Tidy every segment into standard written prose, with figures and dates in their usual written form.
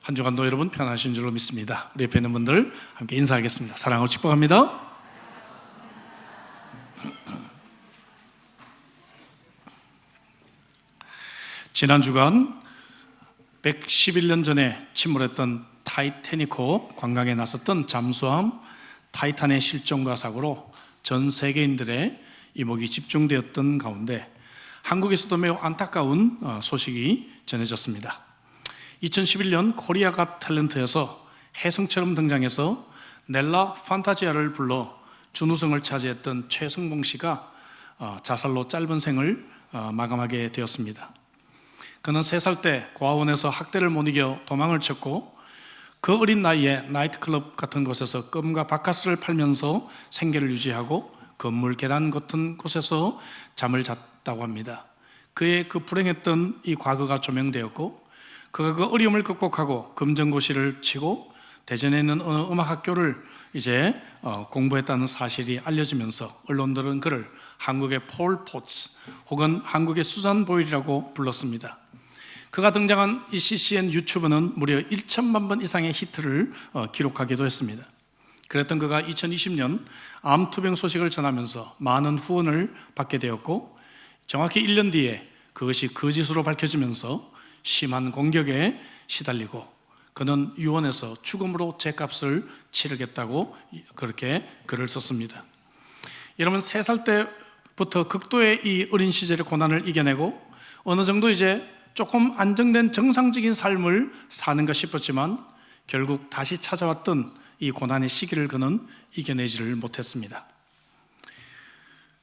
한 주간도 여러분 편하신 줄로 믿습니다. 우리 옆에 있는 분들 함께 인사하겠습니다. 사랑하고 축복합니다. 지난 주간 111년 전에 침몰했던 타이타닉호 관광에 나섰던 잠수함 타이탄의 실종과 사고로 전 세계인들의 이목이 집중되었던 가운데 한국에서도 매우 안타까운 소식이 전해졌습니다. 2011년 코리아 갓 탤런트에서 혜성처럼 등장해서 넬라 판타지아를 불러 준우승을 차지했던 최승봉 씨가 자살로 짧은 생을 마감하게 되었습니다. 그는 3살 때 고아원에서 학대를 못 이겨 도망을 쳤고 그 어린 나이에 나이트클럽 같은 곳에서 껌과 바카스를 팔면서 생계를 유지하고 건물 계단 같은 곳에서 잠을 잤다고 합니다. 그의 그 불행했던 이 과거가 조명되었고 그가 그 어려움을 극복하고 검정고시를 치고 대전에 있는 어느 음악학교를 이제 공부했다는 사실이 알려지면서 언론들은 그를 한국의 폴 포츠 혹은 한국의 수잔 보일이라고 불렀습니다. 그가 등장한 이 CCN 유튜브는 무려 1천만 번 이상의 히트를 기록하기도 했습니다. 그랬던 그가 2020년 암투병 소식을 전하면서 많은 후원을 받게 되었고 정확히 1년 뒤에 그것이 거짓으로 밝혀지면서 심한 공격에 시달리고 그는 유언에서 죽음으로 죗값을 치르겠다고 그렇게 글을 썼습니다. 여러분 3살 때부터 극도의 이 어린 시절의 고난을 이겨내고 어느 정도 이제 조금 안정된 정상적인 삶을 사는가 싶었지만 결국 다시 찾아왔던 이 고난의 시기를 그는 이겨내지를 못했습니다.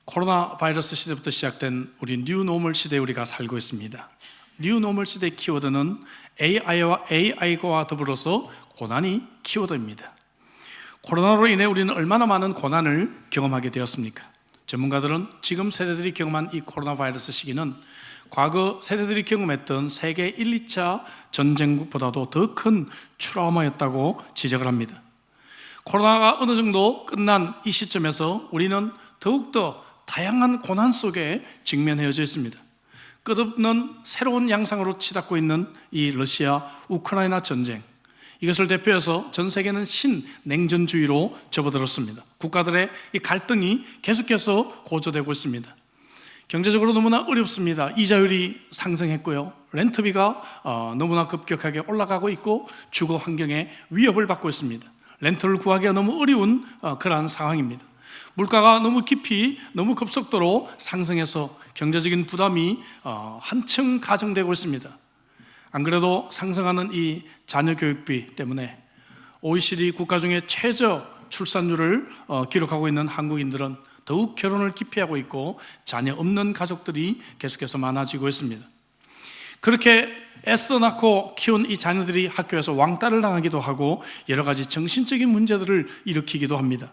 코로나 바이러스 시대부터 시작된 우리 뉴노멀 시대에 우리가 살고 있습니다. 뉴노멀 시대의 키워드는 AI와 더불어서 고난이 키워드입니다. 코로나로 인해 우리는 얼마나 많은 고난을 경험하게 되었습니까? 전문가들은 지금 세대들이 경험한 이 코로나 바이러스 시기는 과거 세대들이 경험했던 세계 1, 2차 전쟁보다도 더 큰 트라우마였다고 지적을 합니다. 코로나가 어느 정도 끝난 이 시점에서 우리는 더욱더 다양한 고난 속에 직면해져 있습니다. 끝없는 새로운 양상으로 치닫고 있는 이 러시아 우크라이나 전쟁, 이것을 대표해서 전 세계는 신냉전주의로 접어들었습니다. 국가들의 이 갈등이 계속해서 고조되고 있습니다. 경제적으로 너무나 어렵습니다. 이자율이 상승했고요, 렌트비가 너무나 급격하게 올라가고 있고 주거 환경에 위협을 받고 있습니다. 렌트를 구하기가 너무 어려운 그러한 상황입니다. 물가가 너무 깊이 너무 급속도로 상승해서 경제적인 부담이 한층 가중되고 있습니다. 안 그래도 상승하는 이 자녀 교육비 때문에 OECD 국가 중에 최저 출산율을 기록하고 있는 한국인들은 더욱 결혼을 기피하고 있고 자녀 없는 가족들이 계속해서 많아지고 있습니다. 그렇게 애써 낳고 키운 이 자녀들이 학교에서 왕따를 당하기도 하고 여러 가지 정신적인 문제들을 일으키기도 합니다.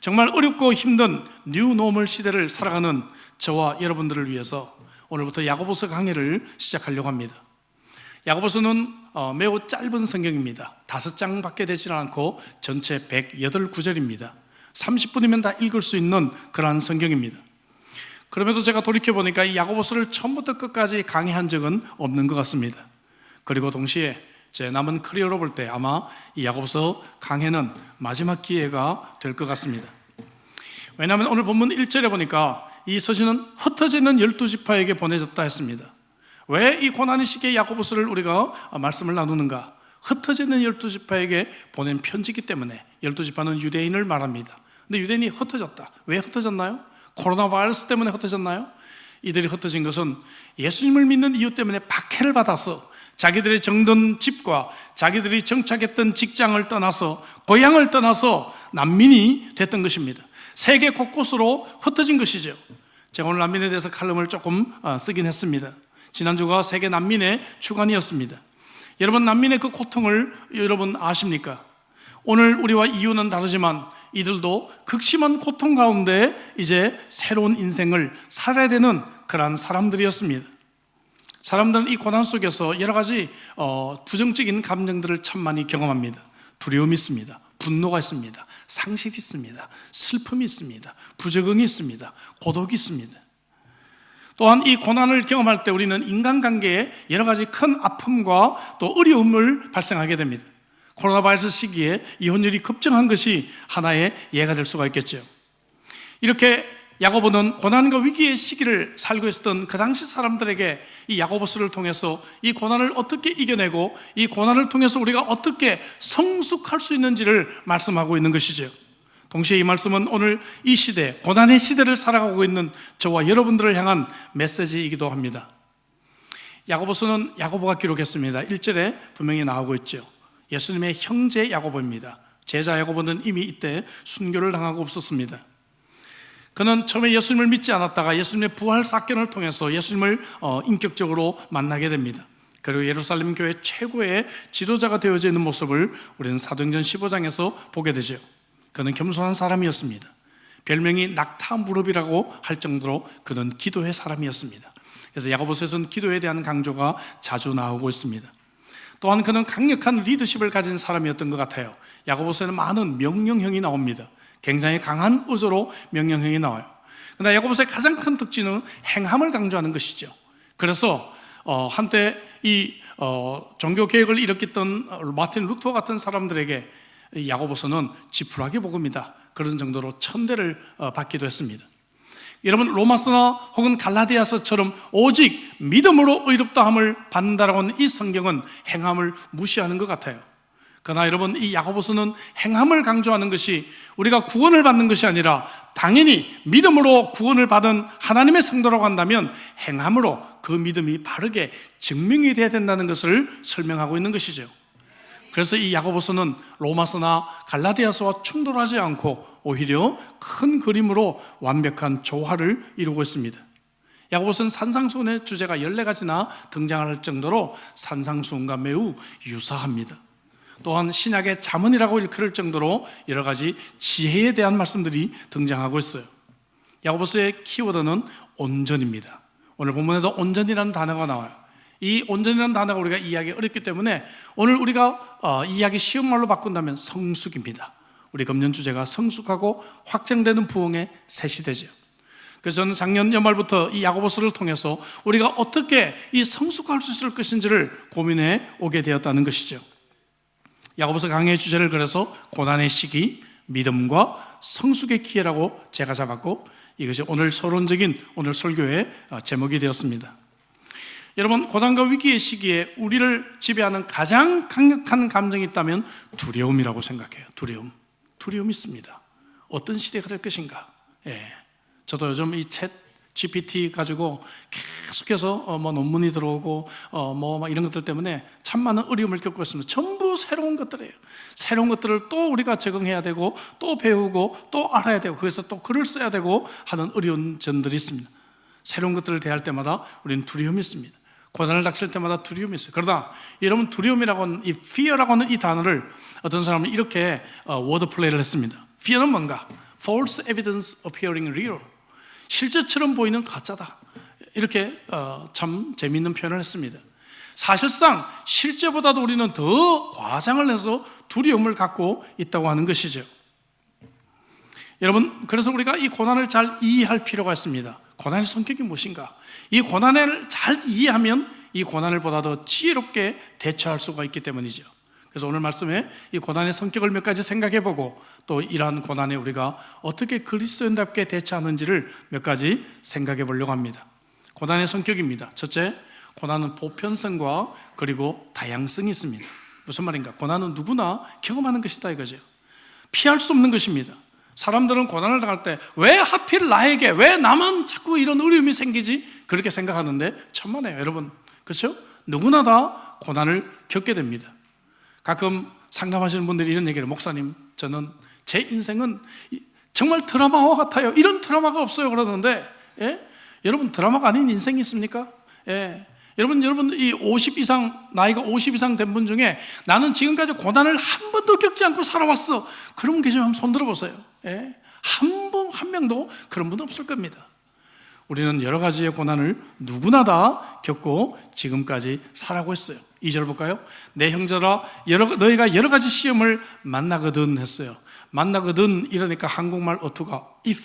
정말 어렵고 힘든 뉴노멀 시대를 살아가는 저와 여러분들을 위해서 오늘부터 야고보서 강해를 시작하려고 합니다. 야고보서는 매우 짧은 성경입니다. 5장밖에 되지 않고 전체 108구절입니다. 30분이면 다 읽을 수 있는 그러한 성경입니다. 그럼에도 제가 돌이켜보니까 이 야고보서를 처음부터 끝까지 강의한 적은 없는 것 같습니다. 그리고 동시에 제 남은 커리어로 볼 때 아마 이 야고보서 강해는 마지막 기회가 될 것 같습니다. 왜냐하면 오늘 본문 1절에 보니까 이 서신은 흩어져 있는 12지파에게 보내졌다 했습니다. 왜 이 고난의 시기에 야고보서를 우리가 말씀을 나누는가? 흩어져 있는 12지파에게 보낸 편지이기 때문에 12지파는 유대인을 말합니다. 근데 유대인이 흩어졌다. 왜 흩어졌나요? 코로나 바이러스 때문에 흩어졌나요? 이들이 흩어진 것은 예수님을 믿는 이유 때문에 박해를 받아서 자기들의 정든 집과 자기들이 정착했던 직장을 떠나서 고향을 떠나서 난민이 됐던 것입니다. 세계 곳곳으로 흩어진 것이죠. 제가 오늘 난민에 대해서 칼럼을 조금 쓰긴 했습니다. 지난주가 세계 난민의 주간이었습니다. 여러분, 난민의 그 고통을 여러분 아십니까? 오늘 우리와 이유는 다르지만 이들도 극심한 고통 가운데 이제 새로운 인생을 살아야 되는 그러한 사람들이었습니다. 사람들은 이 고난 속에서 여러 가지 부정적인 감정들을 참 많이 경험합니다. 두려움이 있습니다. 분노가 있습니다. 상실이 있습니다. 슬픔이 있습니다. 부적응이 있습니다. 고독이 있습니다. 또한 이 고난을 경험할 때 우리는 인간관계에 여러 가지 큰 아픔과 또 어려움을 발생하게 됩니다. 코로나 바이러스 시기에 이혼율이 급증한 것이 하나의 예가 될 수가 있겠죠. 이렇게 야고보는 고난과 위기의 시기를 살고 있었던 그 당시 사람들에게 이 야고보서를 통해서 이 고난을 어떻게 이겨내고 이 고난을 통해서 우리가 어떻게 성숙할 수 있는지를 말씀하고 있는 것이죠. 동시에 이 말씀은 오늘 이 시대, 고난의 시대를 살아가고 있는 저와 여러분들을 향한 메시지이기도 합니다. 야고보서는 야고보가 기록했습니다. 1절에 분명히 나오고 있죠. 예수님의 형제 야고보입니다. 제자 야고보는 이미 이때 순교를 당하고 없었습니다. 그는 처음에 예수님을 믿지 않았다가 예수님의 부활 사건을 통해서 예수님을 인격적으로 만나게 됩니다. 그리고 예루살렘 교회 최고의 지도자가 되어져 있는 모습을 우리는 사도행전 15장에서 보게 되죠. 그는 겸손한 사람이었습니다. 별명이 낙타 무릎이라고 할 정도로 그는 기도의 사람이었습니다. 그래서 야고보서에서는 기도에 대한 강조가 자주 나오고 있습니다. 또한 그는 강력한 리더십을 가진 사람이었던 것 같아요. 야고보서에는 많은 명령형이 나옵니다. 굉장히 강한 어조로 명령형이 나와요. 그러나 야고보서의 가장 큰 특징은 행함을 강조하는 것이죠. 그래서 한때 이 종교 개혁을 일으켰던 마틴 루터 같은 사람들에게 야고보서는 지푸라기 복음이다, 그런 정도로 천대를 받기도 했습니다. 여러분, 로마서나 혹은 갈라디아서처럼 오직 믿음으로 의롭다함을 받는다라고 하는 이 성경은 행함을 무시하는 것 같아요. 그러나 여러분, 이 야고보서는 행함을 강조하는 것이 우리가 구원을 받는 것이 아니라 당연히 믿음으로 구원을 받은 하나님의 성도라고 한다면 행함으로 그 믿음이 바르게 증명이 돼야 된다는 것을 설명하고 있는 것이죠. 그래서 이 야고보서는 로마서나 갈라디아서와 충돌하지 않고 오히려 큰 그림으로 완벽한 조화를 이루고 있습니다. 야고보서는 산상수훈의 주제가 14가지나 등장할 정도로 산상수훈과 매우 유사합니다. 또한 신약의 잠언이라고 일컬을 정도로 여러 가지 지혜에 대한 말씀들이 등장하고 있어요. 야고보서의 키워드는 온전입니다. 오늘 본문에도 온전이라는 단어가 나와요. 이 온전이라는 단어가 우리가 이해하기 어렵기 때문에 오늘 우리가 이해하기 쉬운 말로 바꾼다면 성숙입니다. 우리 금년 주제가 성숙하고 확장되는 부흥의 새 시대죠. 그래서 저는 작년 연말부터 이 야고보서를 통해서 우리가 어떻게 이 성숙할 수 있을 것인지를 고민해 오게 되었다는 것이죠. 야고보서 강의의 주제를 그래서 고난의 시기, 믿음과 성숙의 기회라고 제가 잡았고, 이것이 오늘 서론적인 오늘 설교의 제목이 되었습니다. 여러분, 고난과 위기의 시기에 우리를 지배하는 가장 강력한 감정이 있다면 두려움이라고 생각해요. 두려움이 있습니다. 어떤 시대가 될 것인가. 저도 요즘 이 챗 GPT 가지고 계속해서 논문이 들어오고 막 이런 것들 때문에 참 많은 어려움을 겪고 있습니다. 전부 새로운 것들이에요. 새로운 것들을 또 우리가 적응해야 되고 또 배우고 또 알아야 되고 거기서 또 글을 써야 되고 하는 어려운 점들이 있습니다. 새로운 것들을 대할 때마다 우리는 두려움이 있습니다. 고난을 닥칠 때마다 두려움이 있어요. 그러나 여러분, 두려움이라고 하는 이 fear라고 하는 이 단어를 어떤 사람은 이렇게 워드 플레이를 했습니다. fear는 뭔가? false evidence appearing real. 실제처럼 보이는 가짜다. 이렇게 참 재미있는 표현을 했습니다. 사실상 실제보다도 우리는 더 과장을 해서 두려움을 갖고 있다고 하는 것이죠. 여러분, 그래서 우리가 이 고난을 잘 이해할 필요가 있습니다. 고난의 성격이 무엇인가? 이 고난을 잘 이해하면 이 고난을 보다 더 지혜롭게 대처할 수가 있기 때문이죠. 그래서 오늘 말씀에 이 고난의 성격을 몇 가지 생각해보고 또 이러한 고난에 우리가 어떻게 그리스도인답게 대처하는지를 몇 가지 생각해 보려고 합니다. 고난의 성격입니다. 첫째, 고난은 보편성과 그리고 다양성이 있습니다. 무슨 말인가? 고난은 누구나 경험하는 것이다 이거죠. 피할 수 없는 것입니다. 사람들은 고난을 당할 때 왜 하필 나에게, 왜 나만 자꾸 이런 어려움이 생기지? 그렇게 생각하는데 천만에요, 여러분. 그렇죠? 누구나 다 고난을 겪게 됩니다. 가끔 상담하시는 분들이 이런 얘기를, 목사님, 저는 제 인생은 정말 드라마와 같아요. 이런 드라마가 없어요. 그러는데, 여러분, 드라마가 아닌 인생이 있습니까? 여러분 이 50 이상, 나이가 50 이상 된 분 중에 나는 지금까지 고난을 한 번도 겪지 않고 살아왔어, 그런 분 계시면 한번 손 들어보세요. 한 명도 그런 분 없을 겁니다. 우리는 여러 가지의 고난을 누구나 다 겪고 지금까지 살아가고 있어요. 2절 볼까요? 내 형제라 너희가 여러 가지 시험을 만나거든 했어요. 만나거든 이러니까 한국말 어투가 if,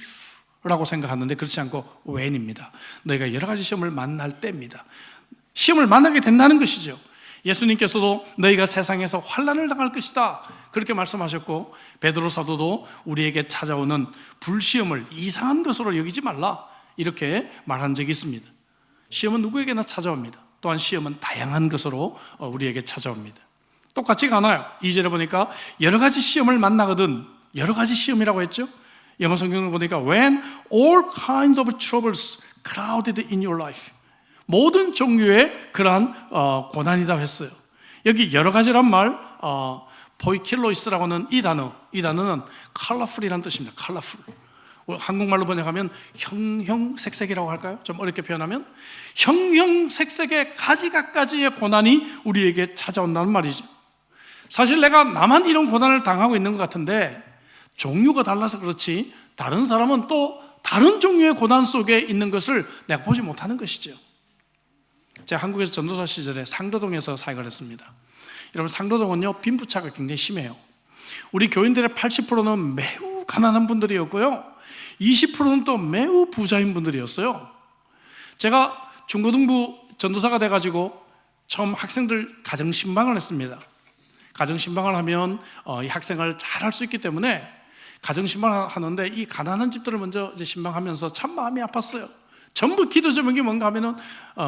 라고 생각하는데 그렇지 않고 when입니다. 너희가 여러 가지 시험을 만날 때입니다. 시험을 만나게 된다는 것이죠. 예수님께서도 너희가 세상에서 환난을 당할 것이다 그렇게 말씀하셨고, 베드로 사도도 우리에게 찾아오는 불시험을 이상한 것으로 여기지 말라 이렇게 말한 적이 있습니다. 시험은 누구에게나 찾아옵니다. 또한 시험은 다양한 것으로 우리에게 찾아옵니다. 똑같지가 않아요. 2절에 보니까 여러 가지 시험을 만나거든, 여러 가지 시험이라고 했죠. 영어 성경을 보니까 when all kinds of troubles crowded in your life, 모든 종류의 그러한 고난이라고 했어요. 여기 여러 가지란 말, 포이킬로이스라고 하는 이 단어는 colorful이라는 뜻입니다. colorful. 한국말로 번역하면 형형색색이라고 할까요? 좀 어렵게 표현하면 형형색색의 가지각가지의 고난이 우리에게 찾아온다는 말이죠. 사실 내가 나만 이런 고난을 당하고 있는 것 같은데 종류가 달라서 그렇지 다른 사람은 또 다른 종류의 고난 속에 있는 것을 내가 보지 못하는 것이죠. 제가 한국에서 전도사 시절에 상도동에서 사역을 했습니다. 여러분, 상도동은요 빈부차가 굉장히 심해요. 우리 교인들의 80%는 매우 가난한 분들이었고요, 20%는 또 매우 부자인 분들이었어요. 제가 중고등부 전도사가 돼가지고 처음 학생들 가정신방을 했습니다. 가정신방을 하면 이 학생을 잘 할 수 있기 때문에 가정신방을 하는데 이 가난한 집들을 먼저 이제 신방하면서 참 마음이 아팠어요. 전부 기도 제목이 뭔가 하면은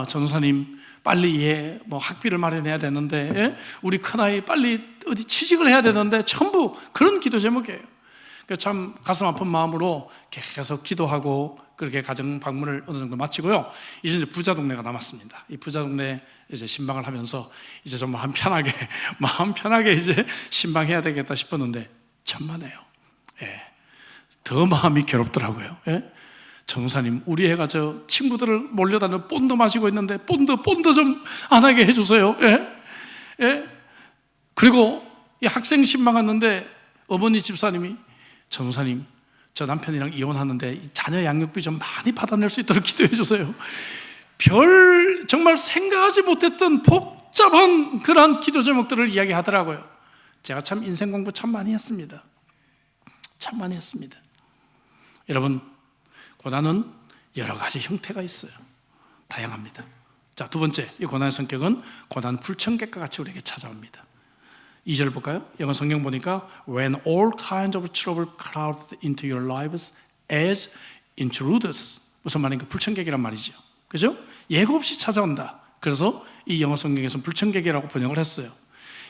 전도사님 빨리 뭐 학비를 마련해야 되는데, 우리 큰아이 빨리 어디 취직을 해야 되는데, 전부 그런 기도 제목이에요. 참 가슴 아픈 마음으로 계속 기도하고 그렇게 가정 방문을 어느 정도 마치고요. 이제 부자 동네가 남았습니다. 이 부자 동네 이제 신방을 하면서 이제 좀 마음 편하게 이제 신방해야 되겠다 싶었는데 천만에요. 더 마음이 괴롭더라고요. 전도사님, 우리 애가 저 친구들을 몰려다니는 본드 마시고 있는데 본드 좀 안 하게 해주세요. 그리고 이 학생 신방 왔는데 어머니 집사님이, 전도사님, 저 남편이랑 이혼하는데 자녀 양육비 좀 많이 받아낼 수 있도록 기도해 주세요. 정말 생각하지 못했던 복잡한 그러한 기도 제목들을 이야기하더라고요. 제가 참 인생 공부 참 많이 했습니다. 참 많이 했습니다. 여러분, 고난은 여러 가지 형태가 있어요. 다양합니다. 자, 두 번째, 이 고난의 성격은 고난 불청객과 같이 우리에게 찾아옵니다. 2절 볼까요? 영어 성경 보니까 when all kinds of trouble crowded into your lives as intruders, 무슨 말인가? 불청객이란 말이죠. 그죠? 예고 없이 찾아온다. 그래서 이 영어 성경에서는 불청객이라고 번역을 했어요.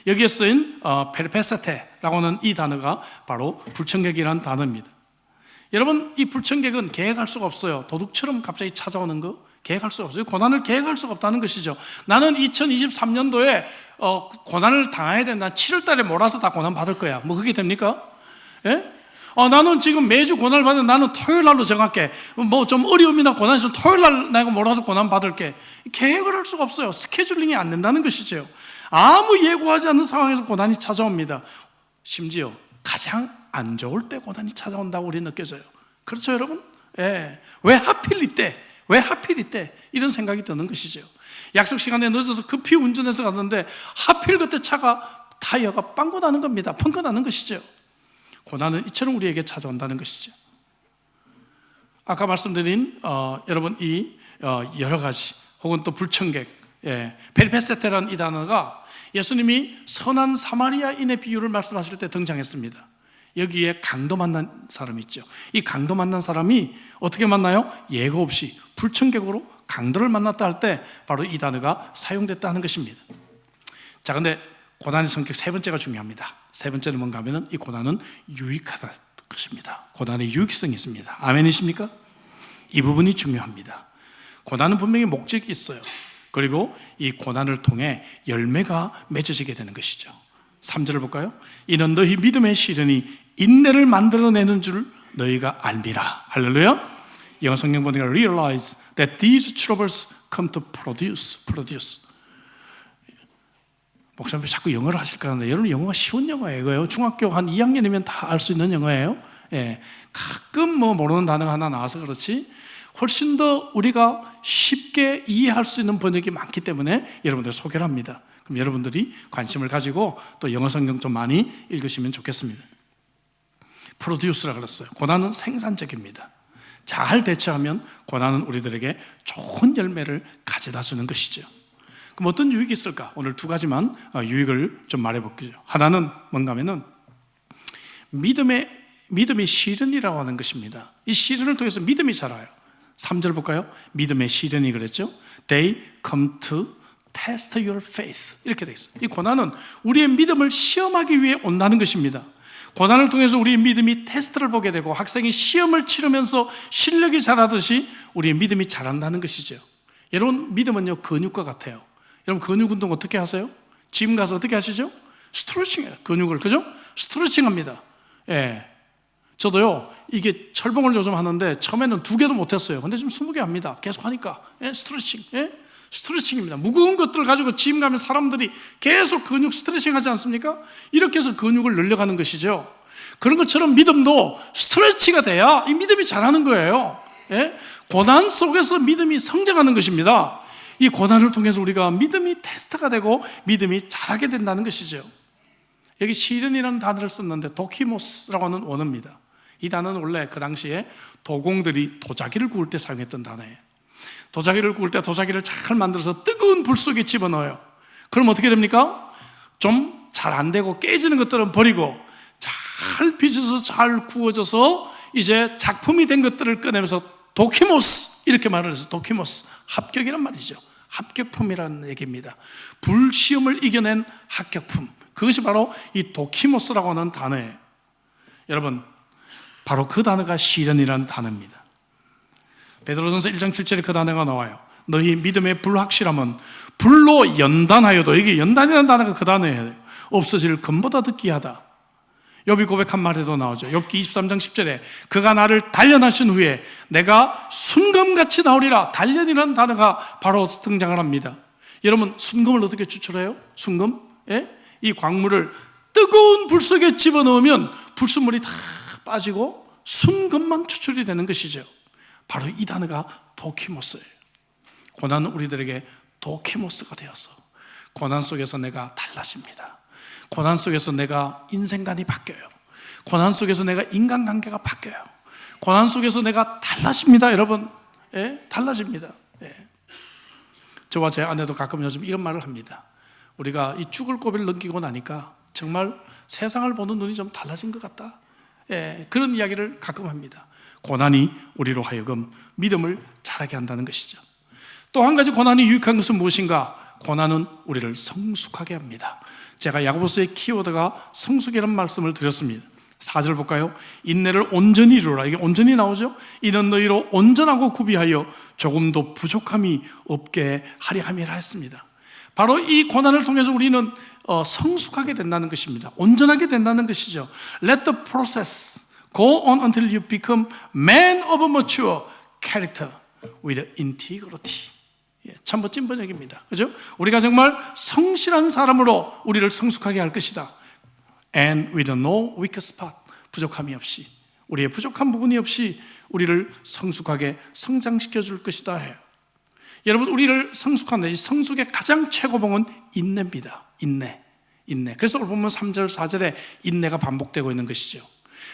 여기에 쓰인 페르페세테라고 하는 이 단어가 바로 불청객이라는 단어입니다. 여러분, 이 불청객은 계획할 수가 없어요. 도둑처럼 갑자기 찾아오는 거 계획할 수가 없어요. 고난을 계획할 수가 없다는 것이죠. 나는 2023년도에 고난을 당해야 된다. 7월 달에 몰아서 다 고난 받을 거야. 뭐 그게 됩니까? 나는 지금 매주 고난을 받는, 나는 토요일 날로 정할게. 뭐 좀 어려움이나 고난이 있으면 토요일 날 내가 몰아서 고난 받을게. 계획을 할 수가 없어요. 스케줄링이 안 된다는 것이죠. 아무 예고하지 않는 상황에서 고난이 찾아옵니다. 심지어 가장 안 좋을 때 고난이 찾아온다고 우리 느껴져요. 그렇죠, 여러분? 왜 하필 이때? 왜 하필 이때? 이런 생각이 드는 것이죠. 약속 시간에 늦어서 급히 운전해서 갔는데 하필 그때 차가 타이어가 빵꾸 나는 겁니다. 펑크 나는 것이죠. 고난은 이처럼 우리에게 찾아온다는 것이죠. 아까 말씀드린 여러분 이 여러 가지 혹은 또 불청객, 페리페세테라는 이 단어가 예수님이 선한 사마리아인의 비유를 말씀하실 때 등장했습니다. 여기에 강도 만난 사람이 있죠. 이 강도 만난 사람이 어떻게 만나요? 예고 없이 불청객으로 강도를 만났다 할 때 바로 이 단어가 사용됐다 하는 것입니다. 자, 근데 고난의 성격 세 번째가 중요합니다. 세 번째는 뭔가 하면은 이 고난은 유익하다는 것입니다. 고난의 유익성이 있습니다. 아멘이십니까? 이 부분이 중요합니다. 고난은 분명히 목적이 있어요. 그리고 이 고난을 통해 열매가 맺어지게 되는 것이죠. 3절을 볼까요? 이는 너희 믿음의 시련이 인내를 만들어내는 줄 너희가 알미라. 할렐루야. 영어 성경 보니까 realize that these troubles come to produce. 목사님 자꾸 영어를 하실까 하는데 여러분, 영어가 쉬운 영어예요. 이거요. 중학교 한 2학년이면 다 알 수 있는 영어예요. 가끔 뭐 모르는 단어가 하나 나와서 그렇지 훨씬 더 우리가 쉽게 이해할 수 있는 번역이 많기 때문에 여러분들 소개를 합니다. 그럼 여러분들이 관심을 가지고 또 영어 성경 좀 많이 읽으시면 좋겠습니다. 프로듀스라 그랬어요. 고난은 생산적입니다. 잘 대처하면 고난은 우리들에게 좋은 열매를 가져다 주는 것이죠. 그럼 어떤 유익이 있을까? 오늘 두 가지만 유익을 좀 말해볼게요. 하나는 뭔가 하면은 믿음의 시련이라고 하는 것입니다. 이 시련을 통해서 믿음이 자라요. 3절 볼까요? 믿음의 시련이 그랬죠? They come to test your faith. 이렇게 되어 있어요. 이 고난은 우리의 믿음을 시험하기 위해 온다는 것입니다. 고난을 통해서 우리의 믿음이 테스트를 보게 되고 학생이 시험을 치르면서 실력이 자라듯이 우리의 믿음이 자란다는 것이죠. 여러분, 믿음은요 근육과 같아요. 여러분, 근육 운동 어떻게 하세요? 짐 가서 어떻게 하시죠? 스트레칭해요. 근육을, 그죠? 스트레칭합니다. 예. 저도요, 이게 철봉을 요즘 하는데 처음에는 2개도 못했어요. 근데 지금 20개 합니다. 계속 하니까. 예? 스트레칭. 예? 스트레칭입니다. 무거운 것들을 가지고 짐 가면 사람들이 계속 근육 스트레칭 하지 않습니까? 이렇게 해서 근육을 늘려가는 것이죠. 그런 것처럼 믿음도 스트레치가 돼야 이 믿음이 자라는 거예요. 예? 고난 속에서 믿음이 성장하는 것입니다. 이 고난을 통해서 우리가 믿음이 테스트가 되고 믿음이 자라게 된다는 것이죠. 여기 시련이라는 단어를 썼는데 도키모스라고 하는 원어입니다. 이 단어는 원래 그 당시에 도공들이 도자기를 구울 때 사용했던 단어예요. 도자기를 구울 때 도자기를 잘 만들어서 뜨거운 불 속에 집어넣어요. 그럼 어떻게 됩니까? 좀 잘 안 되고 깨지는 것들은 버리고 잘 빚어서 잘 구워져서 이제 작품이 된 것들을 꺼내면서 도키모스, 이렇게 말을 해서 도키모스, 합격이란 말이죠. 합격품이라는 얘기입니다. 불시험을 이겨낸 합격품, 그것이 바로 이 도키모스라고 하는 단어예요. 여러분, 바로 그 단어가 시련이라는 단어입니다. 베드로전서 1장 7절에 그 단어가 나와요. 너희 믿음의 불확실함은 불로 연단하여도, 이게 연단이라는 단어가 그 단어예요. 없어질 금보다 더 귀하다. 욥이 고백한 말에도 나오죠. 욥기 23장 10절에 그가 나를 단련하신 후에 내가 순금같이 나오리라. 단련이라는 단어가 바로 등장을 합니다. 여러분, 순금을 어떻게 추출해요? 순금? 예? 이 광물을 뜨거운 불 속에 집어넣으면 불순물이 다 빠지고 순금만 추출이 되는 것이죠. 바로 이 단어가 도키모스예요. 고난은 우리들에게 도키모스가 되어서 고난 속에서 내가 달라집니다. 고난 속에서 내가 인생관이 바뀌어요. 고난 속에서 내가 인간관계가 바뀌어요. 고난 속에서 내가 달라집니다. 여러분, 예? 달라집니다. 예. 저와 제 아내도 가끔 요즘 이런 말을 합니다. 우리가 이 죽을 고비를 넘기고 나니까 정말 세상을 보는 눈이 좀 달라진 것 같다. 예, 그런 이야기를 가끔 합니다. 고난이 우리로 하여금 믿음을 자라게 한다는 것이죠. 또 한 가지 고난이 유익한 것은 무엇인가? 고난은 우리를 성숙하게 합니다. 제가 야고보서의 키워드가 성숙이라는 말씀을 드렸습니다. 4절 볼까요? 인내를 온전히 이루라. 이게 온전히 나오죠? 이는 너희로 온전하고 구비하여 조금도 부족함이 없게 하려 함이라 했습니다. 바로 이 고난을 통해서 우리는 성숙하게 된다는 것입니다. 온전하게 된다는 것이죠. Let the process go on until you become man of mature character with integrity. 참 멋진 번역입니다. 그죠? 우리가 정말 성실한 사람으로 우리를 성숙하게 할 것이다. And with no weak spot. 부족함이 없이, 우리의 부족한 부분이 없이 우리를 성숙하게 성장시켜 줄 것이다 해요. 여러분, 우리를 성숙한데 이 성숙의 가장 최고봉은 인내입니다. 인내. 그래서 오늘 보면 3절, 4절에 인내가 반복되고 있는 것이죠.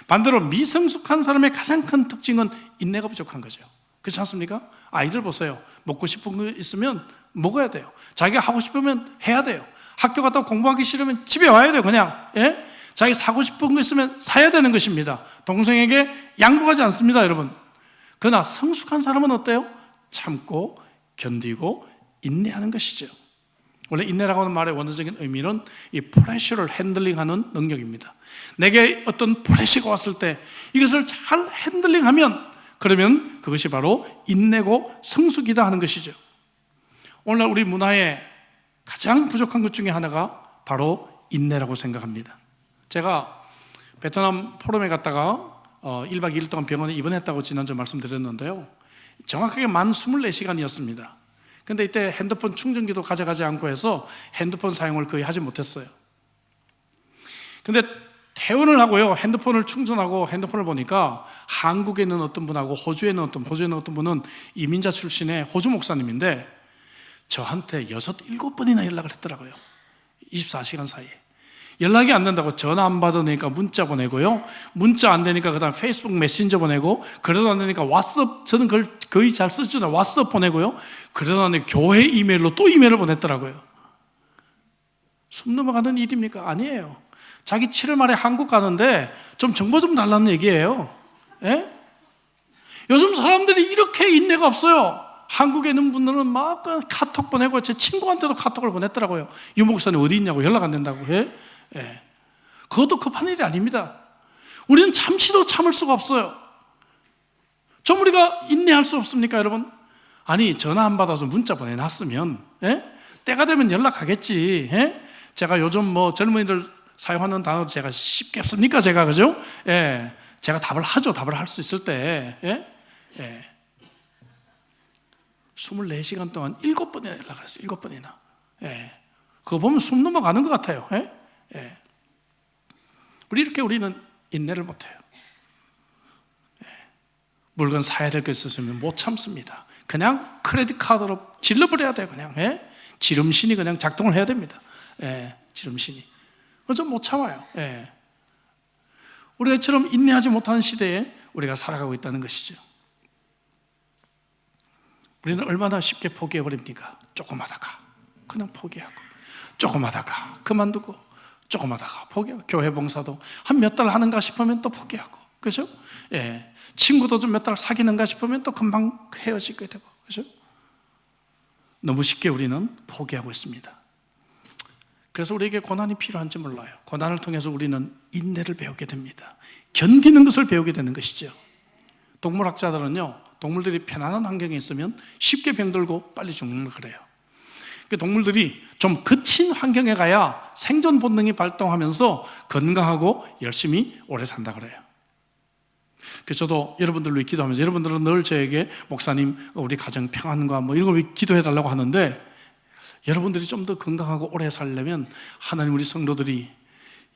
반대로 미성숙한 사람의 가장 큰 특징은 인내가 부족한 거죠. 그렇지 않습니까? 아이들 보세요. 먹고 싶은 거 있으면 먹어야 돼요. 자기가 하고 싶으면 해야 돼요. 학교 갔다 공부하기 싫으면 집에 와야 돼요. 그냥. 예? 자기 사고 싶은 거 있으면 사야 되는 것입니다. 동생에게 양보하지 않습니다, 여러분. 그러나 성숙한 사람은 어때요? 참고 견디고 인내하는 것이죠. 원래 인내라고 하는 말의 원어적인 의미는 이 프레셔를 핸들링하는 능력입니다. 내게 어떤 프레셔가 왔을 때 이것을 잘 핸들링하면, 그러면 그것이 바로 인내고 성숙이다 하는 것이죠. 오늘날 우리 문화에 가장 부족한 것 중에 하나가 바로 인내라고 생각합니다. 제가 베트남 포럼에 갔다가 1박 2일 동안 병원에 입원했다고 지난주 말씀드렸는데요. 정확하게 만 24시간이었습니다. 근데 이때 핸드폰 충전기도 가져가지 않고 해서 핸드폰 사용을 거의 하지 못했어요. 근데 퇴원을 하고요, 핸드폰을 충전하고 핸드폰을 보니까 한국에 있는 어떤 분하고 호주에 있는 어떤 분은 이민자 출신의 호주 목사님인데 저한테 6, 7번이나 연락을 했더라고요. 24시간 사이에. 연락이 안 된다고 전화 안 받으니까 문자 보내고요. 문자 안 되니까 그다음 페이스북 메신저 보내고, 그러다 안 되니까 왓츠업, 저는 그걸 거의 잘 쓰지도 않아요. 왓츠업 보내고요. 그러다 안 교회 이메일로 또 이메일을 보냈더라고요. 숨 넘어가는 일입니까? 아니에요. 자기 7월 말에 한국 가는데 좀 정보 좀 달라는 얘기예요. 예? 요즘 사람들이 이렇게 인내가 없어요. 한국에 있는 분들은 막 카톡 보내고, 제 친구한테도 카톡을 보냈더라고요. 유 목사님 어디 있냐고, 연락 안 된다고 해. 예. 그것도 급한 일이 아닙니다. 우리는 참지도 참을 수가 없어요. 좀 우리가 인내할 수 없습니까, 여러분? 아니, 전화 안 받아서 문자 보내놨으면, 예? 때가 되면 연락하겠지. 예? 제가 요즘 뭐 젊은이들 사용하는 단어도 제가 쉽겠습니까, 제가, 그죠? 예. 제가 답을 하죠. 답을 할 수 있을 때. 예? 예. 24시간 동안 7번이나 연락을 했어요. 7번이나. 예. 그거 보면 숨 넘어가는 것 같아요. 예? 예. 우리는 인내를 못해요. 예. 물건 사야 될 거 있으면 못 참습니다. 그냥 크레딧 카드로 질러버려야 돼요. 그냥. 예? 지름신이 그냥 작동을 해야 됩니다. 예. 지름신이. 그거 못 참아요. 예. 우리가 이처럼 인내하지 못하는 시대에 우리가 살아가고 있다는 것이죠. 우리는 얼마나 쉽게 포기해버립니까? 조금 하다가 그냥 포기하고, 조금 하다가 그만두고, 조금 하다가 포기하고, 교회 봉사도 한 몇 달 하는가 싶으면 또 포기하고, 그죠? 예. 친구도 좀 몇 달 사귀는가 싶으면 또 금방 헤어지게 되고, 그죠? 너무 쉽게 우리는 포기하고 있습니다. 그래서 우리에게 고난이 필요한지 몰라요. 고난을 통해서 우리는 인내를 배우게 됩니다. 견디는 것을 배우게 되는 것이죠. 동물학자들은요, 동물들이 편안한 환경에 있으면 쉽게 병들고 빨리 죽는 걸 그래요. 동물들이 좀 거친 환경에 가야 생존 본능이 발동하면서 건강하고 열심히 오래 산다 그래요. 그래서 저도 여러분들로 기도하면서, 여러분들은 늘 저에게 목사님 우리 가정 평안과 뭐 이런 걸 기도해 달라고 하는데, 여러분들이 좀 더 건강하고 오래 살려면 하나님 우리 성도들이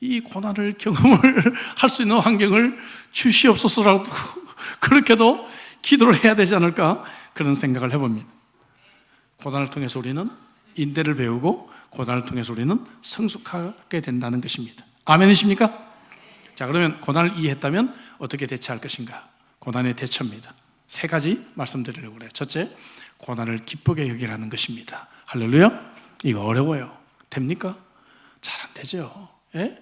이 고난을 경험을 할 수 있는 환경을 주시옵소서라도 그렇게도 기도를 해야 되지 않을까, 그런 생각을 해봅니다. 고난을 통해서 우리는 인내를 배우고, 고난을 통해서 우리는 성숙하게 된다는 것입니다. 아멘이십니까? 자, 그러면 고난을 이해했다면 어떻게 대처할 것인가? 고난의 대처입니다. 3가지 말씀드리려고 그래요. 첫째, 고난을 기쁘게 여기라는 것입니다. 할렐루야. 이거 어려워요. 됩니까? 잘 안 되죠. 예?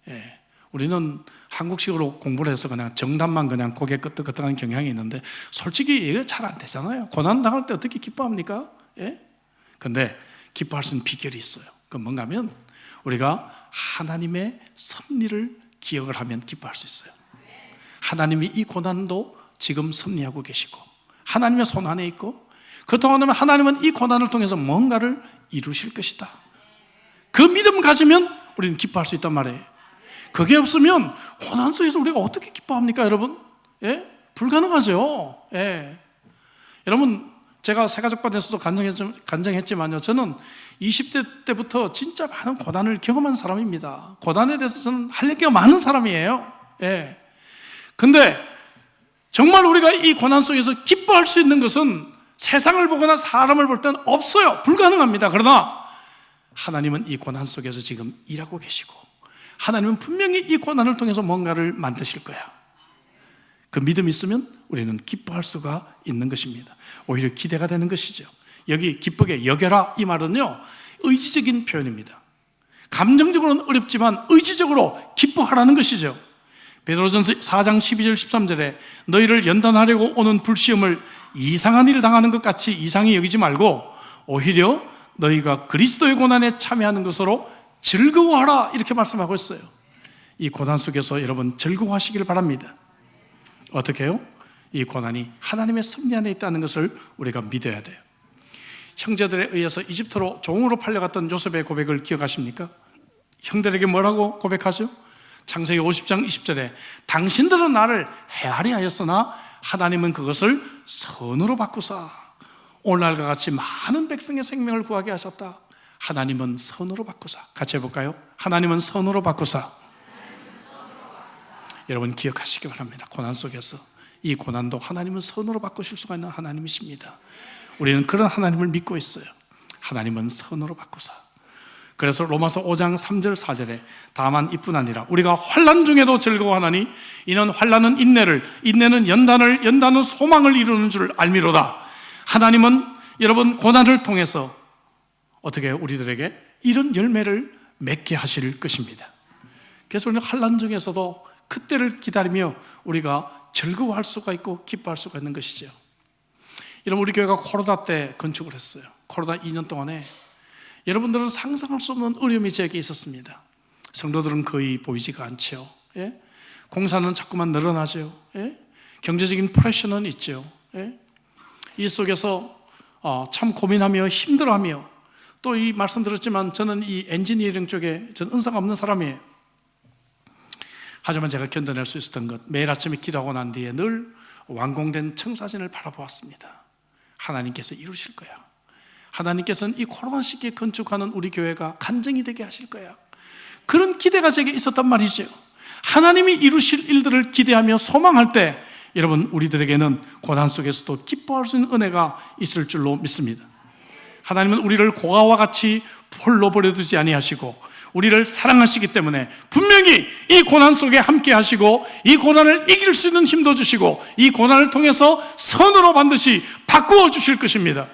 예. 우리는 한국식으로 공부를 해서 그냥 정답만 그냥 고개 끄덕끄덕하는 경향이 있는데, 솔직히 이거 잘 안 되잖아요. 고난 당할 때 어떻게 기뻐합니까? 예? 근데 기뻐할 수 있는 비결이 있어요. 그건 뭔가 하면 우리가 하나님의 섭리를 기억을 하면 기뻐할 수 있어요. 하나님이 이 고난도 지금 섭리하고 계시고 하나님의 손 안에 있고, 그렇다고 하면 하나님은 이 고난을 통해서 뭔가를 이루실 것이다. 그 믿음 가지면 우리는 기뻐할 수 있단 말이에요. 그게 없으면 고난 속에서 우리가 어떻게 기뻐합니까, 여러분? 예? 불가능하죠. 예. 여러분, 제가 새가족반에서도 간증했지만요, 저는 20대 때부터 진짜 많은 고난을 경험한 사람입니다. 고난에 대해서 저는 할 얘기가 많은 사람이에요. 예. 근데 정말 우리가 이 고난 속에서 기뻐할 수 있는 것은 세상을 보거나 사람을 볼 때는 없어요. 불가능합니다. 그러나 하나님은 이 고난 속에서 지금 일하고 계시고, 하나님은 분명히 이 고난을 통해서 뭔가를 만드실 거야. 그 믿음이 있으면 우리는 기뻐할 수가 있는 것입니다. 오히려 기대가 되는 것이죠. 여기 기쁘게 여겨라, 이 말은요, 의지적인 표현입니다. 감정적으로는 어렵지만 의지적으로 기뻐하라는 것이죠. 베드로전서 4장 12절 13절에 너희를 연단하려고 오는 불시험을 이상한 일을 당하는 것 같이 이상히 여기지 말고 오히려 너희가 그리스도의 고난에 참여하는 것으로 즐거워하라, 이렇게 말씀하고 있어요. 이 고난 속에서 여러분 즐거워하시길 바랍니다. 어떻게 해요? 이 고난이 하나님의 섭리 안에 있다는 것을 우리가 믿어야 돼요. 형제들에 의해서 이집트로 종으로 팔려갔던 요셉의 고백을 기억하십니까? 형들에게 뭐라고 고백하죠? 창세기 50장 20절에 당신들은 나를 헤아리 하였으나 하나님은 그것을 선으로 바꾸사 오늘날과 같이 많은 백성의 생명을 구하게 하셨다. 하나님은 선으로 바꾸사. 같이 해볼까요? 하나님은 선으로 바꾸사. 여러분 기억하시기 바랍니다. 고난 속에서 이 고난도 하나님은 선으로 바꾸실 수가 있는 하나님이십니다. 우리는 그런 하나님을 믿고 있어요. 하나님은 선으로 바꾸사. 그래서 로마서 5장 3절 4절에 다만 이뿐 아니라 우리가 환난 중에도 즐거워하나니 이는 환난은 인내를, 인내는 연단을, 연단은 소망을 이루는 줄 알미로다. 하나님은 여러분 고난을 통해서 어떻게 우리들에게 이런 열매를 맺게 하실 것입니다. 그래서 우리는 환난 중에서도 그때를 기다리며 우리가 즐거워할 수가 있고 기뻐할 수가 있는 것이죠. 여러분, 우리 교회가 코로나 때 건축을 했어요. 코로나 2년 동안에 여러분들은 상상할 수 없는 어려움이 저에게 있었습니다. 성도들은 거의 보이지가 않죠. 예? 공사는 자꾸만 늘어나죠. 예? 경제적인 프레셔는 있죠. 예? 이 속에서 참 고민하며 힘들어하며, 또 이 말씀 들었지만 저는 이 엔지니어링 쪽에 전 은사가 없는 사람이에요. 하지만 제가 견뎌낼 수 있었던 것, 매일 아침에 기도하고 난 뒤에 늘 완공된 청사진을 바라보았습니다. 하나님께서 이루실 거야. 하나님께서는 이 코로나 시기에 건축하는 우리 교회가 간증이 되게 하실 거야. 그런 기대가 제게 있었단 말이죠. 하나님이 이루실 일들을 기대하며 소망할 때 여러분, 우리들에게는 고난 속에서도 기뻐할 수 있는 은혜가 있을 줄로 믿습니다. 하나님은 우리를 고아와 같이 홀로 버려두지 아니하시고 우리를 사랑하시기 때문에 분명히 이 고난 속에 함께 하시고 이 고난을 이길 수 있는 힘도 주시고 이 고난을 통해서 선으로 반드시 바꾸어 주실 것입니다.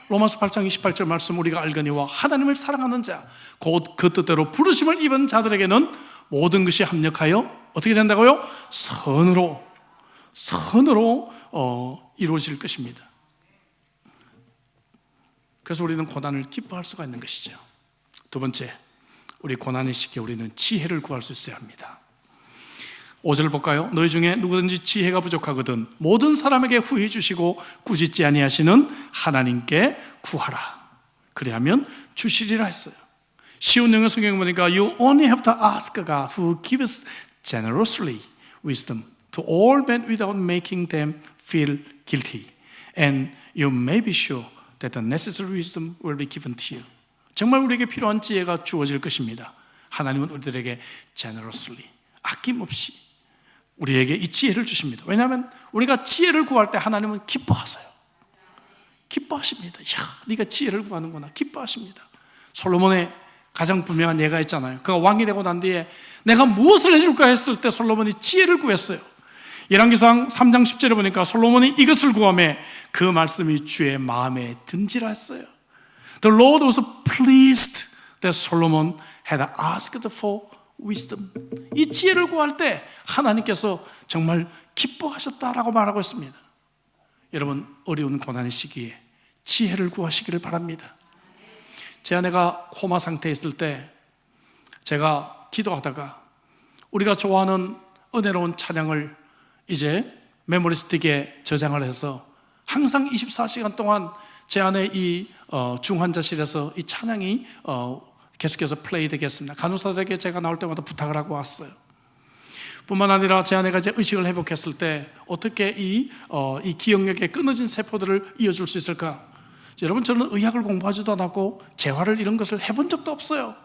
로마서 8장 28절 말씀 우리가 알거니와 하나님을 사랑하는 자 곧 그 뜻대로 부르심을 입은 자들에게는 모든 것이 합력하여 어떻게 된다고요? 선으로 이루어질 것입니다. 그래서 우리는 고난을 기뻐할 수가 있는 것이죠. 두 번째, 우리 고난의 시기에 우리는 지혜를 구할 수 있어야 합니다. 5절 볼까요? 너희 중에 누구든지 지혜가 부족하거든 모든 사람에게 후히 주시고 꾸짖지 아니하시는 하나님께 구하라. 그리하면 주시리라 했어요. 쉬운 영어 성경 보니까 You only have to ask God who gives generously wisdom to all men without making them feel guilty. And you may be sure that the necessary wisdom will be given to you. 정말 우리에게 필요한 지혜가 주어질 것입니다. 하나님은 우리들에게 generously, 아낌없이 우리에게 이 지혜를 주십니다. 왜냐하면 우리가 지혜를 구할 때 하나님은 기뻐하세요. 기뻐하십니다. 야, 네가 지혜를 구하는구나. 기뻐하십니다. 솔로몬의 가장 분명한 예가 있잖아요. 그가 왕이 되고 난 뒤에 내가 무엇을 해줄까 했을 때 솔로몬이 지혜를 구했어요. 열왕기상 3장 10절에 보니까 솔로몬이 이것을 구하며 그 말씀이 주의 마음에 든지라 했어요. The Lord was pleased that Solomon had asked for wisdom. 이 지혜를 구할 때 하나님께서 정말 기뻐하셨다라고 말하고 있습니다. 여러분, 어려운 고난의 시기에 지혜를 구하시기를 바랍니다. 제 아내가 코마 상태에 있을 때 제가 기도하다가 우리가 좋아하는 은혜로운 찬양을 이제 메모리 스틱에 저장을 해서 항상 24시간 동안 제 안에 이 중환자실에서 이 찬양이 계속해서 플레이 되겠습니다. 간호사들에게 제가 나올 때마다 부탁을 하고 왔어요. 뿐만 아니라 제 아내가 이제 의식을 회복했을 때 어떻게 이 기억력의 끊어진 세포들을 이어줄 수 있을까? 여러분, 저는 의학을 공부하지도 않았고 재활을 이런 것을 해본 적도 없어요.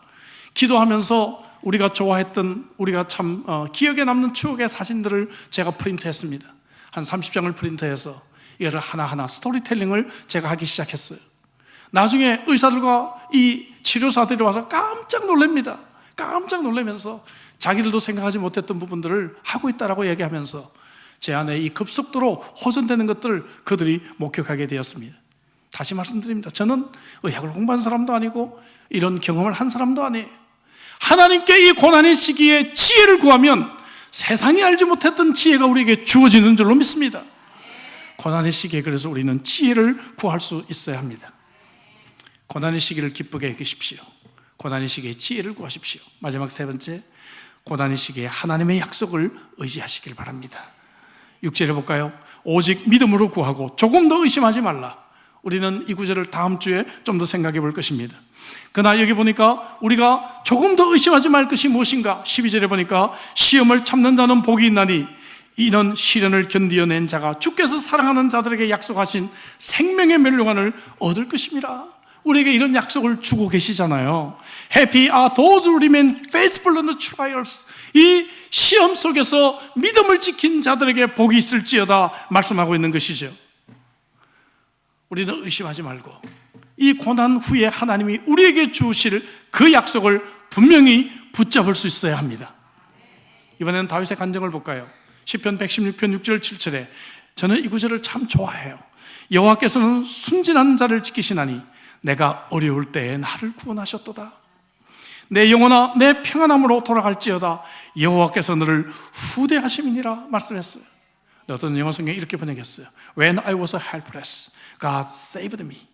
기도하면서 우리가 좋아했던, 우리가 참 기억에 남는 추억의 사진들을 제가 프린트했습니다. 한 30장을 프린트해서 이거를 하나하나 스토리텔링을 제가 하기 시작했어요. 나중에 의사들과 이 치료사들이 와서 깜짝 놀랍니다. 깜짝 놀라면서 자기들도 생각하지 못했던 부분들을 하고 있다라고 얘기하면서 제 안에 이 급속도로 호전되는 것들을 그들이 목격하게 되었습니다. 다시 말씀드립니다. 저는 의학을 공부한 사람도 아니고 이런 경험을 한 사람도 아니에요. 하나님께 이 고난의 시기에 지혜를 구하면 세상이 알지 못했던 지혜가 우리에게 주어지는 줄로 믿습니다. 고난의 시기에 그래서 우리는 지혜를 구할 수 있어야 합니다. 고난의 시기를 기쁘게 여기십시오. 고난의 시기에 지혜를 구하십시오. 마지막 세 번째, 고난의 시기에 하나님의 약속을 의지하시길 바랍니다. 6절에 볼까요? 오직 믿음으로 구하고 조금 더 의심하지 말라. 우리는 이 구절을 다음 주에 좀 더 생각해 볼 것입니다. 그러나 여기 보니까 우리가 조금 더 의심하지 말 것이 무엇인가? 12절에 보니까 시험을 참는 자는 복이 있나니 이는 시련을 견디어낸 자가 주께서 사랑하는 자들에게 약속하신 생명의 멸류관을 얻을 것입니다. 우리에게 이런 약속을 주고 계시잖아요. Happy are those who remain faithful in the trials. 이 시험 속에서 믿음을 지킨 자들에게 복이 있을지어다 말씀하고 있는 것이죠. 우리는 의심하지 말고 이 고난 후에 하나님이 우리에게 주실 그 약속을 분명히 붙잡을 수 있어야 합니다. 이번에는 다윗의 간증을 볼까요? 시편 116편 6절 7절에 저는 이 구절을 참 좋아해요. 여호와께서는 순진한 자를 지키시나니 내가 어려울 때에 나를 구원하셨도다. 내 영혼아 내 평안함으로 돌아갈지어다 여호와께서 너를 후대하심이니라 말씀했어요. 어떤 영어 성경이 이렇게 번역했어요. When I was helpless, God saved me.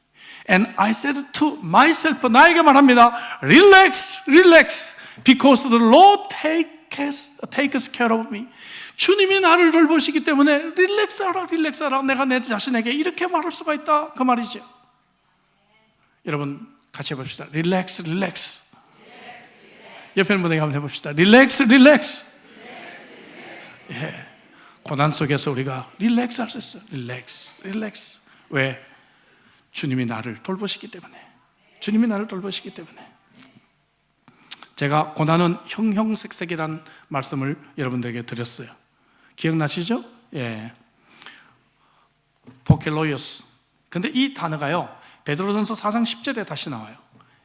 And I said to myself, 나에게 말합니다. Relax, relax, because the Lord takes care of me. 주님이 나를 돌보시기 때문에 릴렉스하라, 릴렉스하라. 내가 내 자신에게 이렇게 말할 수가 있다. 그 말이죠. 여러분 같이 해봅시다. 릴렉스, 릴렉스. 옆에 있는 분에게 한번 해봅시다. 릴렉스, 릴렉스. 예. 고난 속에서 우리가 릴렉스 할 수 있어요. 릴렉스, 릴렉스. 왜? 주님이 나를 돌보시기 때문에. 주님이 나를 돌보시기 때문에. 제가 고난은 형형색색이라는 말씀을 여러분들에게 드렸어요. 기억나시죠? 예. 포켈로이오스. 근데 이 단어가요, 베드로전서 4장 10절에 다시 나와요.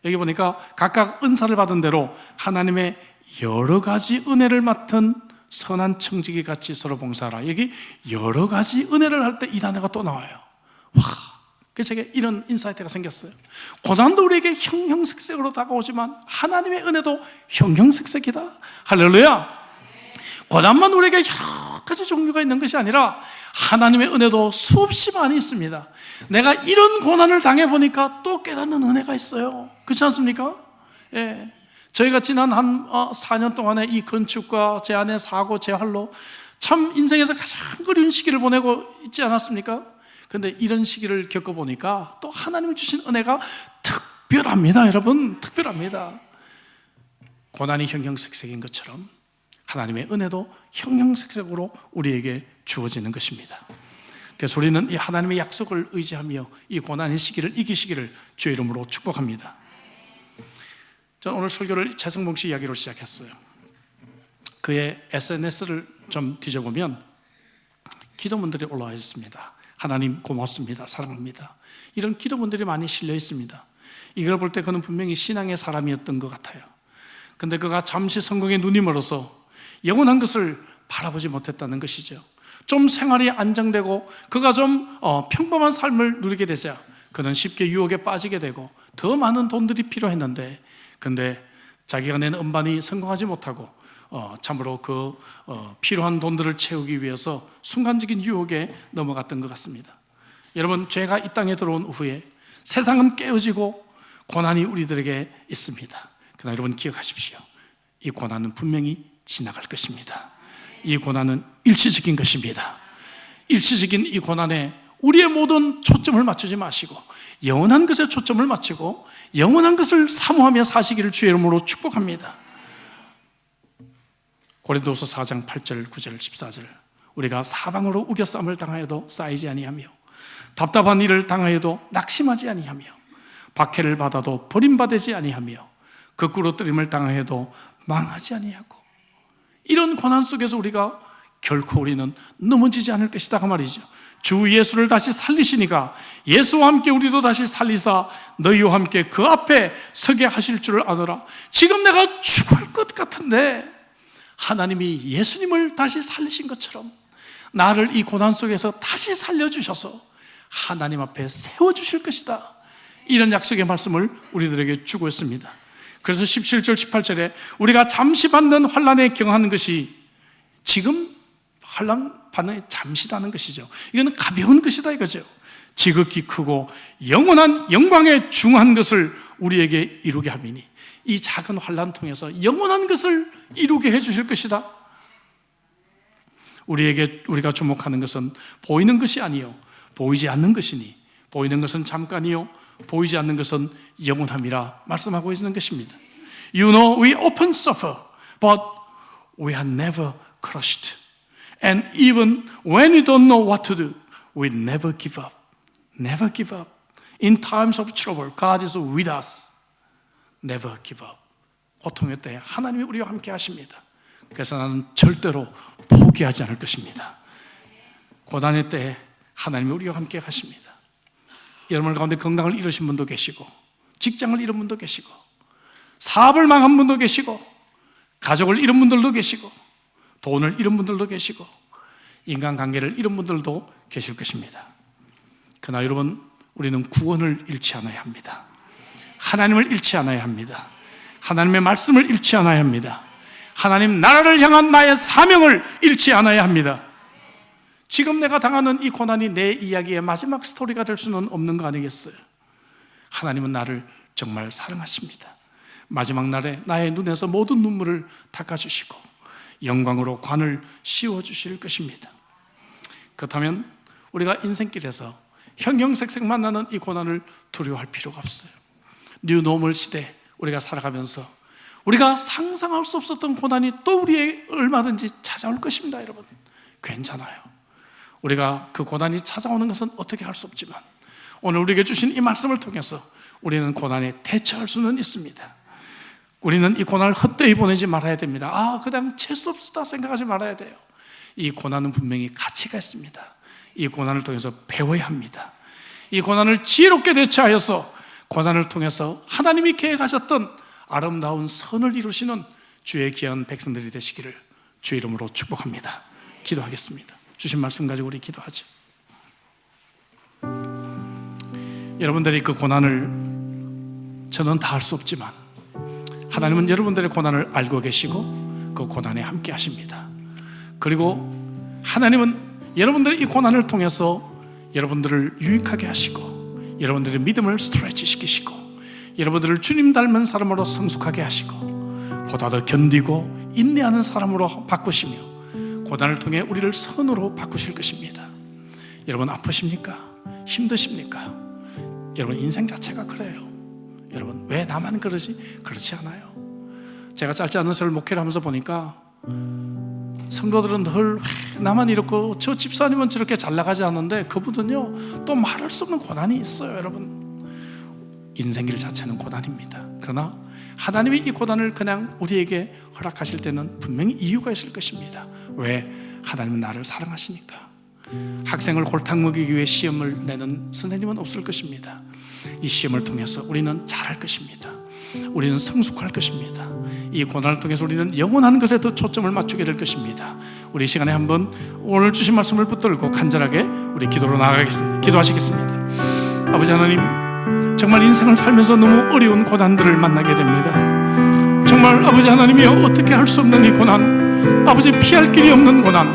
여기 보니까 각각 은사를 받은 대로 하나님의 여러 가지 은혜를 맡은 선한 청지기 같이 서로 봉사하라. 여기 여러 가지 은혜를 할 때 이 단어가 또 나와요. 와, 그래서 제가 이런 인사이트가 생겼어요. 고난도 우리에게 형형색색으로 다가오지만 하나님의 은혜도 형형색색이다. 할렐루야. 고난만 우리에게 여러 가지 종류가 있는 것이 아니라 하나님의 은혜도 수없이 많이 있습니다. 내가 이런 고난을 당해보니까 또 깨닫는 은혜가 있어요. 그렇지 않습니까? 예. 저희가 지난 한 4년 동안에 이 건축과 제 아내 사고, 제 할로 참 인생에서 가장 어려운 시기를 보내고 있지 않았습니까? 근데 이런 시기를 겪어보니까 또 하나님 주신 은혜가 특별합니다. 여러분, 특별합니다. 고난이 형형색색인 것처럼 하나님의 은혜도 형형색색으로 우리에게 주어지는 것입니다. 그래서 우리는 이 하나님의 약속을 의지하며 이 고난의 시기를 이기시기를 주의 이름으로 축복합니다. 저는 오늘 설교를 최성봉 씨 이야기로 시작했어요. 그의 SNS를 좀 뒤져보면 기도문들이 올라와 있습니다. 하나님 고맙습니다. 사랑합니다. 이런 기도문들이 많이 실려 있습니다. 이걸 볼 때 그는 분명히 신앙의 사람이었던 것 같아요. 근데 그가 잠시 성공에 눈이 멀어서 영원한 것을 바라보지 못했다는 것이죠. 좀 생활이 안정되고 그가 좀 평범한 삶을 누리게 되자 그는 쉽게 유혹에 빠지게 되고 더 많은 돈들이 필요했는데, 근데 자기가 낸 음반이 성공하지 못하고 참으로 그 필요한 돈들을 채우기 위해서 순간적인 유혹에 넘어갔던 것 같습니다. 여러분, 죄가 이 땅에 들어온 후에 세상은 깨어지고 고난이 우리들에게 있습니다. 그러나 여러분 기억하십시오. 이 고난은 분명히 지나갈 것입니다. 이 고난은 일시적인 것입니다. 일시적인 이 고난에 우리의 모든 초점을 맞추지 마시고 영원한 것에 초점을 맞추고 영원한 것을 사모하며 사시기를 주의 이름으로 축복합니다. 고린도서 4장 8절 9절 14절 우리가 사방으로 우겨쌈을 당하여도 쌓이지 아니하며 답답한 일을 당하여도 낙심하지 아니하며 박해를 받아도 버림받지 아니하며 거꾸로 뜨림을 당하여도 망하지 아니하고, 이런 고난 속에서 우리가 결코 우리는 넘어지지 않을 것이다 그 말이죠. 주 예수를 다시 살리시니까 예수와 함께 우리도 다시 살리사 너희와 함께 그 앞에 서게 하실 줄을 아노라. 지금 내가 죽을 것 같은데 하나님이 예수님을 다시 살리신 것처럼 나를 이 고난 속에서 다시 살려주셔서 하나님 앞에 세워주실 것이다. 이런 약속의 말씀을 우리들에게 주고 있습니다. 그래서 17절 18절에 우리가 잠시 받는 환난에 경하는 것이 지금 환난 받는 잠시다는 것이죠. 이거는 가벼운 것이다 이거죠. 지극히 크고 영원한 영광에 중한 것을 우리에게 이루게 함이니, 이 작은 환난 통해서 영원한 것을 이루게 해주실 것이다. 우리가 주목하는 것은 보이는 것이 아니요 보이지 않는 것이니, 보이는 것은 잠깐이요 보이지 않는 것은 영원함이라 말씀하고 있는 것입니다. You know we often suffer, but we are never crushed. And even when we don't know what to do, we never give up. Never give up. In times of trouble, God is with us. Never give up. 고통의 때에 하나님이 우리와 함께 하십니다. 그래서 나는 절대로 포기하지 않을 것입니다. 고난의 때에 하나님이 우리와 함께 하십니다. 여러분 가운데 건강을 잃으신 분도 계시고, 직장을 잃은 분도 계시고, 사업을 망한 분도 계시고, 가족을 잃은 분들도 계시고, 돈을 잃은 분들도 계시고, 인간관계를 잃은 분들도 계실 것입니다. 그러나 여러분, 우리는 구원을 잃지 않아야 합니다. 하나님을 잃지 않아야 합니다. 하나님의 말씀을 잃지 않아야 합니다. 하나님 나라를 향한 나의 사명을 잃지 않아야 합니다. 지금 내가 당하는 이 고난이 내 이야기의 마지막 스토리가 될 수는 없는 거 아니겠어요? 하나님은 나를 정말 사랑하십니다. 마지막 날에 나의 눈에서 모든 눈물을 닦아주시고 영광으로 관을 씌워주실 것입니다. 그렇다면 우리가 인생길에서 형형색색 만나는 이 고난을 두려워할 필요가 없어요. 뉴노멀 시대 우리가 살아가면서 우리가 상상할 수 없었던 고난이 또 우리에게 얼마든지 찾아올 것입니다. 여러분, 괜찮아요. 우리가 그 고난이 찾아오는 것은 어떻게 할 수 없지만 오늘 우리에게 주신 이 말씀을 통해서 우리는 고난에 대처할 수는 있습니다. 우리는 이 고난을 헛되이 보내지 말아야 됩니다. 그냥 재수 없다 생각하지 말아야 돼요. 이 고난은 분명히 가치가 있습니다. 이 고난을 통해서 배워야 합니다. 이 고난을 지혜롭게 대처하여서 고난을 통해서 하나님이 계획하셨던 아름다운 선을 이루시는 주의 귀한 백성들이 되시기를 주의 이름으로 축복합니다. 기도하겠습니다. 주신 말씀 가지고 우리 기도하죠. 여러분들이 그 고난을 저는 다 할 수 없지만 하나님은 여러분들의 고난을 알고 계시고 그 고난에 함께 하십니다. 그리고 하나님은 여러분들의 이 고난을 통해서 여러분들을 유익하게 하시고 여러분들의 믿음을 스트레치 시키시고 여러분들을 주님 닮은 사람으로 성숙하게 하시고 보다 더 견디고 인내하는 사람으로 바꾸시며 고난을 통해 우리를 선으로 바꾸실 것입니다. 여러분 아프십니까? 힘드십니까? 여러분 인생 자체가 그래요. 여러분 왜 나만 그러지? 그렇지 않아요. 제가 짧지 않은 세월 목회를 하면서 보니까 성도들은 늘 나만 이렇고 저 집사님은 저렇게 잘 나가지 않는데 그분은요 또 말할 수 없는 고난이 있어요. 여러분 인생길 자체는 고난입니다. 그러나 하나님이 이 고난을 그냥 우리에게 허락하실 때는 분명히 이유가 있을 것입니다. 왜? 하나님은 나를 사랑하시니까. 학생을 골탕 먹이기 위해 시험을 내는 선생님은 없을 것입니다. 이 시험을 통해서 우리는 잘할 것입니다. 우리는 성숙할 것입니다. 이 고난을 통해서 우리는 영원한 것에 더 초점을 맞추게 될 것입니다. 우리 시간에 한번 오늘 주신 말씀을 붙들고 간절하게 우리 기도로 나아가겠습니다. 기도하시겠습니다. 아버지 하나님, 정말 인생을 살면서 너무 어려운 고난들을 만나게 됩니다. 정말 아버지 하나님이여 어떻게 할 수 없는 이 고난, 아버지 피할 길이 없는 고난,